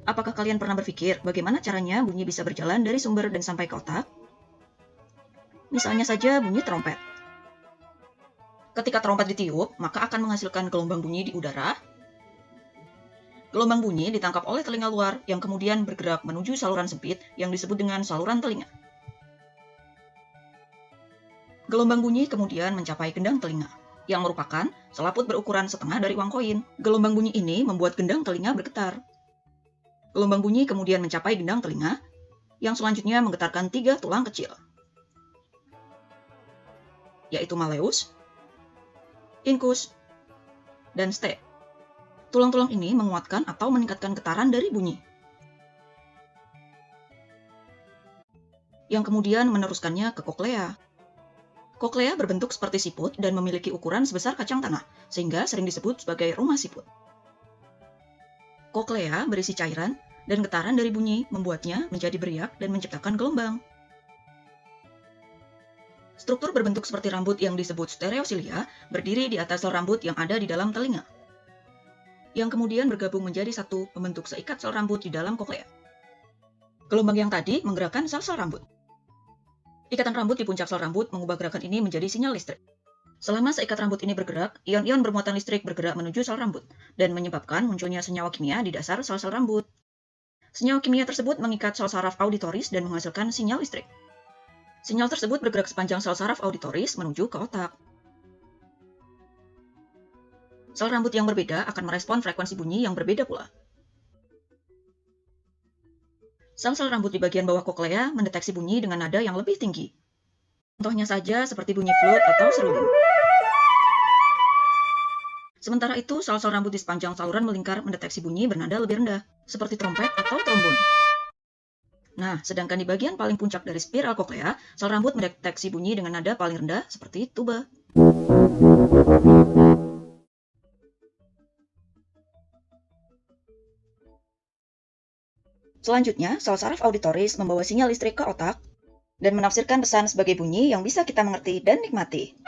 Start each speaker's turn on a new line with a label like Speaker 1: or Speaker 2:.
Speaker 1: Apakah kalian pernah berpikir bagaimana caranya bunyi bisa berjalan dari sumber dan sampai ke otak? Misalnya saja bunyi trompet. Ketika trompet ditiup, maka akan menghasilkan gelombang bunyi di udara. Gelombang bunyi ditangkap oleh telinga luar yang kemudian bergerak menuju saluran sempit yang disebut dengan saluran telinga. Gelombang bunyi kemudian mencapai gendang telinga, yang merupakan selaput berukuran setengah dari uang koin. Gelombang bunyi ini membuat gendang telinga bergetar. Gelombang bunyi kemudian mencapai gendang telinga, yang selanjutnya menggetarkan 3 tulang kecil, yaitu malleus, incus, dan ste. Tulang-tulang ini menguatkan atau meningkatkan getaran dari bunyi, yang kemudian meneruskannya ke koklea. Koklea berbentuk seperti siput dan memiliki ukuran sebesar kacang tanah, sehingga sering disebut sebagai rumah siput. Koklea berisi cairan, dan getaran dari bunyi membuatnya menjadi beriak dan menciptakan gelombang. Struktur berbentuk seperti rambut yang disebut stereosilia berdiri di atas sel rambut yang ada di dalam telinga, yang kemudian bergabung menjadi satu membentuk seikat sel rambut di dalam koklea. Gelombang yang tadi menggerakkan sel-sel rambut. Ikatan rambut di puncak sel rambut mengubah gerakan ini menjadi sinyal listrik. Selama seikat rambut ini bergerak, ion-ion bermuatan listrik bergerak menuju sel rambut dan menyebabkan munculnya senyawa kimia di dasar sel-sel rambut. Senyawa kimia tersebut mengikat sel saraf auditoris dan menghasilkan sinyal listrik. Sinyal tersebut bergerak sepanjang sel saraf auditoris menuju ke otak. Sel rambut yang berbeda akan merespon frekuensi bunyi yang berbeda pula. Sel-sel rambut di bagian bawah koklea mendeteksi bunyi dengan nada yang lebih tinggi. Contohnya saja seperti bunyi flute atau seruling. Sementara itu, sel-sel rambut di sepanjang saluran melingkar mendeteksi bunyi bernada lebih rendah, seperti trompet atau trombon. Nah, sedangkan di bagian paling puncak dari spiral koklea, sel rambut mendeteksi bunyi dengan nada paling rendah, seperti tuba. Selanjutnya, sel saraf auditoris membawa sinyal listrik ke otak dan menafsirkan pesan sebagai bunyi yang bisa kita mengerti dan nikmati.